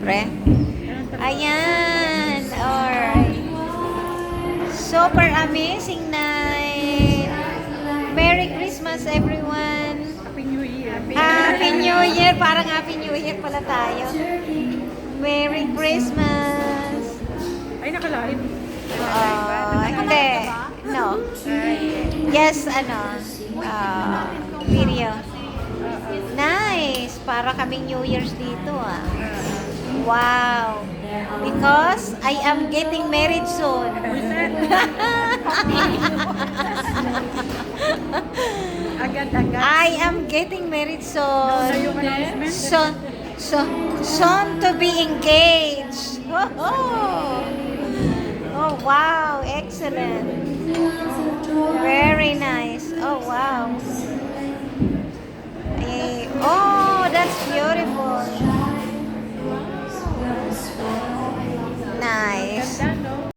Pre? Ayan. Alright. Super amazing night. Merry Christmas, everyone. Happy New Year. Happy New Year. Parang Happy New Year pala tayo. Merry Christmas. Ay, nakalive. Hindi. No. Yes, video. Nice. Para kaming New Year's dito, ah. Wow. Because I am getting married soon. Agad-agad. I am getting married Na soon. yung announcement. Soon to be engaged. Oh, wow. Excellent. Very nice. Oh, wow. Oh, that's beautiful.